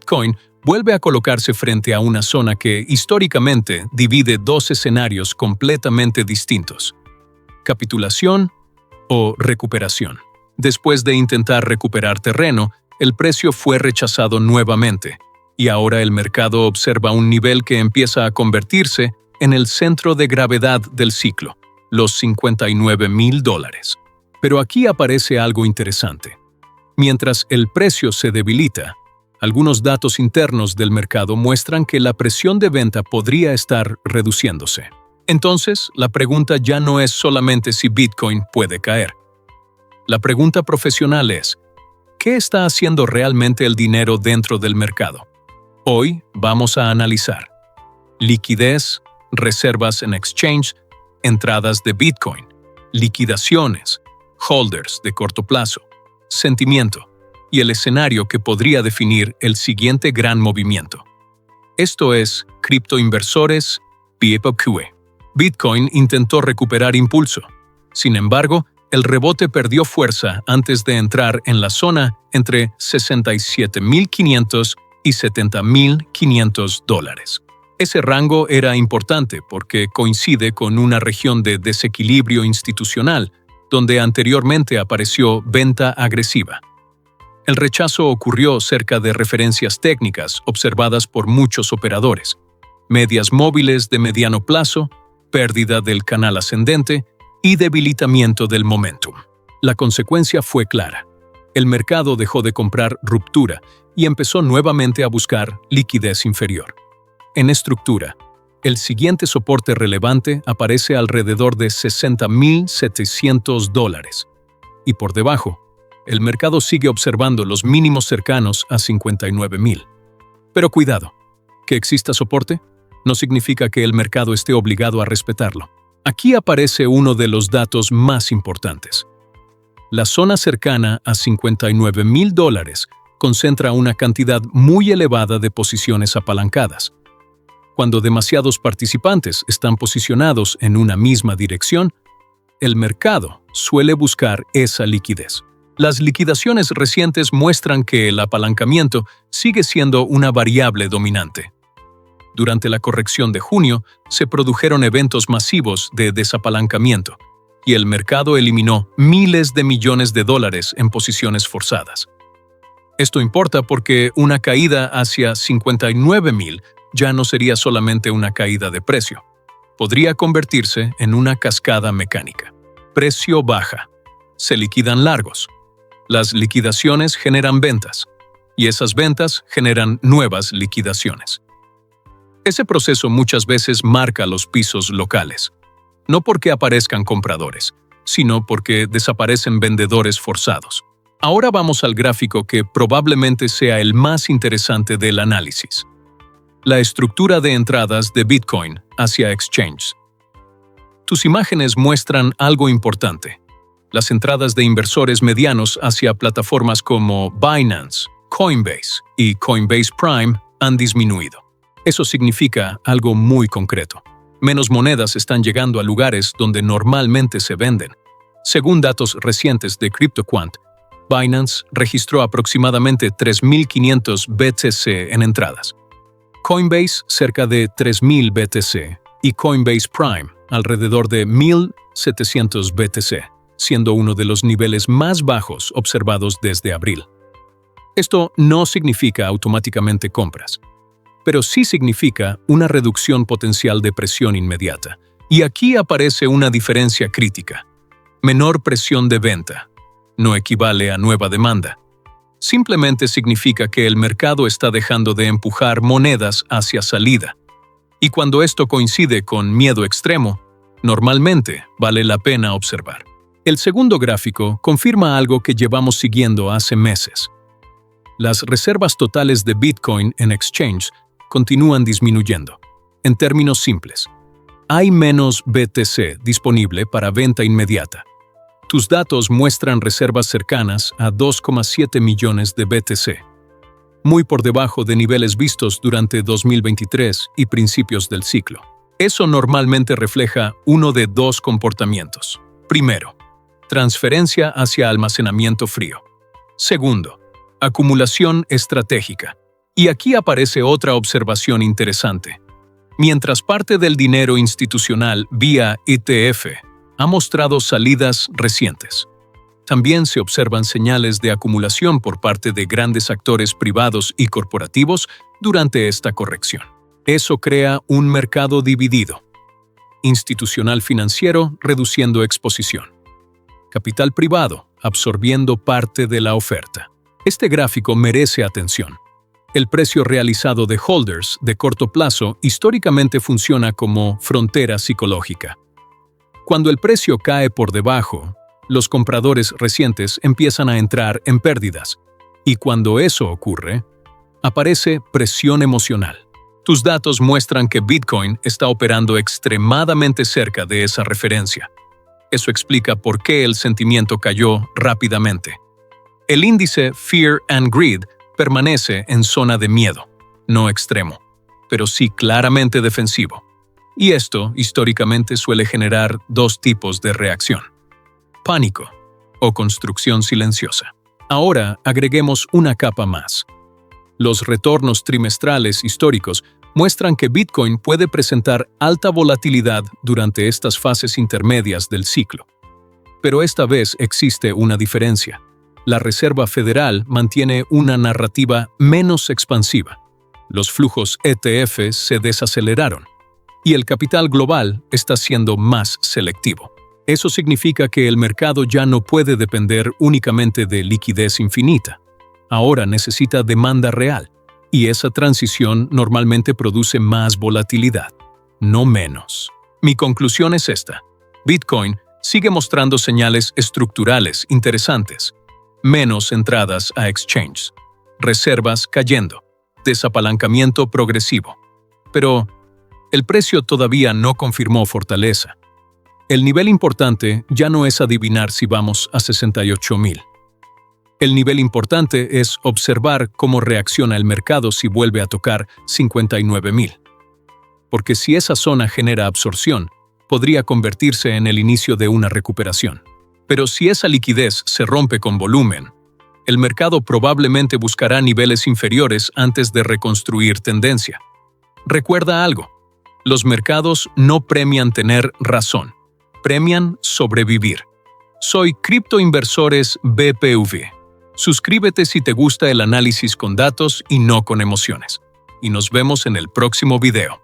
Bitcoin vuelve a colocarse frente a una zona que históricamente divide dos escenarios completamente distintos: capitulación o recuperación. Después de intentar recuperar terreno, el precio fue rechazado nuevamente, y ahora el mercado observa un nivel que empieza a convertirse en el centro de gravedad del ciclo, los $59,000. Pero aquí aparece algo interesante. Mientras el precio se debilita, algunos datos internos del mercado muestran que la presión de venta podría estar reduciéndose. Entonces, la pregunta ya no es solamente si Bitcoin puede caer. La pregunta profesional es: ¿qué está haciendo realmente el dinero dentro del mercado? Hoy vamos a analizar liquidez, reservas en exchange, entradas de Bitcoin, liquidaciones, holders de corto plazo, sentimiento y el escenario que podría definir el siguiente gran movimiento. Esto es Criptoinversores PFQ. Bitcoin intentó recuperar impulso. Sin embargo, el rebote perdió fuerza antes de entrar en la zona entre $67,500 y $70,500. Ese rango era importante porque coincide con una región de desequilibrio institucional, donde anteriormente apareció venta agresiva. El rechazo ocurrió cerca de referencias técnicas observadas por muchos operadores: medias móviles de mediano plazo, pérdida del canal ascendente y debilitamiento del momentum. La consecuencia fue clara. El mercado dejó de comprar ruptura y empezó nuevamente a buscar liquidez inferior. En estructura, el siguiente soporte relevante aparece alrededor de $60,700. Y por debajo, el mercado sigue observando los mínimos cercanos a $59,000. Pero cuidado, que exista soporte no significa que el mercado esté obligado a respetarlo. Aquí aparece uno de los datos más importantes. La zona cercana a $59,000 concentra una cantidad muy elevada de posiciones apalancadas. Cuando demasiados participantes están posicionados en una misma dirección, el mercado suele buscar esa liquidez. Las liquidaciones recientes muestran que el apalancamiento sigue siendo una variable dominante. Durante la corrección de junio, se produjeron eventos masivos de desapalancamiento, y el mercado eliminó miles de millones de dólares en posiciones forzadas. Esto importa porque una caída hacia $59,000 ya no sería solamente una caída de precio. Podría convertirse en una cascada mecánica. Precio baja. Se liquidan largos. Las liquidaciones generan ventas, y esas ventas generan nuevas liquidaciones. Ese proceso muchas veces marca los pisos locales, no porque aparezcan compradores, sino porque desaparecen vendedores forzados. Ahora vamos al gráfico que probablemente sea el más interesante del análisis: la estructura de entradas de Bitcoin hacia exchanges. Tus imágenes muestran algo importante. Las entradas de inversores medianos hacia plataformas como Binance, Coinbase y Coinbase Prime han disminuido. Eso significa algo muy concreto. Menos monedas están llegando a lugares donde normalmente se venden. Según datos recientes de CryptoQuant, Binance registró aproximadamente 3,500 BTC en entradas, Coinbase cerca de 3,000 BTC y Coinbase Prime alrededor de 1,700 BTC, siendo uno de los niveles más bajos observados desde abril. Esto no significa automáticamente compras, pero sí significa una reducción potencial de presión inmediata. Y aquí aparece una diferencia crítica. Menor presión de venta no equivale a nueva demanda. Simplemente significa que el mercado está dejando de empujar monedas hacia salida. Y cuando esto coincide con miedo extremo, normalmente vale la pena observar. El segundo gráfico confirma algo que llevamos siguiendo hace meses. Las reservas totales de Bitcoin en exchange continúan disminuyendo. En términos simples, hay menos BTC disponible para venta inmediata. Tus datos muestran reservas cercanas a 2,7 millones de BTC, muy por debajo de niveles vistos durante 2023 y principios del ciclo. Eso normalmente refleja uno de dos comportamientos. Primero, transferencia hacia almacenamiento frío. Segundo, acumulación estratégica. Y aquí aparece otra observación interesante. Mientras parte del dinero institucional vía ETF ha mostrado salidas recientes, también se observan señales de acumulación por parte de grandes actores privados y corporativos durante esta corrección. Eso crea un mercado dividido. Institucional financiero reduciendo exposición. Capital privado absorbiendo parte de la oferta. Este gráfico merece atención. El precio realizado de holders de corto plazo históricamente funciona como frontera psicológica. Cuando el precio cae por debajo, los compradores recientes empiezan a entrar en pérdidas, y cuando eso ocurre, aparece presión emocional. Tus datos muestran que Bitcoin está operando extremadamente cerca de esa referencia. Eso explica por qué el sentimiento cayó rápidamente. El índice Fear and Greed permanece en zona de miedo, no extremo, pero sí claramente defensivo. Y esto, históricamente, suele generar dos tipos de reacción: pánico o construcción silenciosa. Ahora agreguemos una capa más. Los retornos trimestrales históricos muestran que Bitcoin puede presentar alta volatilidad durante estas fases intermedias del ciclo. Pero esta vez existe una diferencia. La Reserva Federal mantiene una narrativa menos expansiva. Los flujos ETF se desaceleraron y el capital global está siendo más selectivo. Eso significa que el mercado ya no puede depender únicamente de liquidez infinita. Ahora necesita demanda real, y esa transición normalmente produce más volatilidad, no menos. Mi conclusión es esta: Bitcoin sigue mostrando señales estructurales interesantes, menos entradas a exchanges, reservas cayendo, desapalancamiento progresivo. Pero el precio todavía no confirmó fortaleza. El nivel importante ya no es adivinar si vamos a 68,000. El nivel importante es observar cómo reacciona el mercado si vuelve a tocar 59,000. Porque si esa zona genera absorción, podría convertirse en el inicio de una recuperación. Pero si esa liquidez se rompe con volumen, el mercado probablemente buscará niveles inferiores antes de reconstruir tendencia. Recuerda algo: los mercados no premian tener razón, premian sobrevivir. Soy Criptoinversores BPV. Suscríbete si te gusta el análisis con datos y no con emociones. Y nos vemos en el próximo video.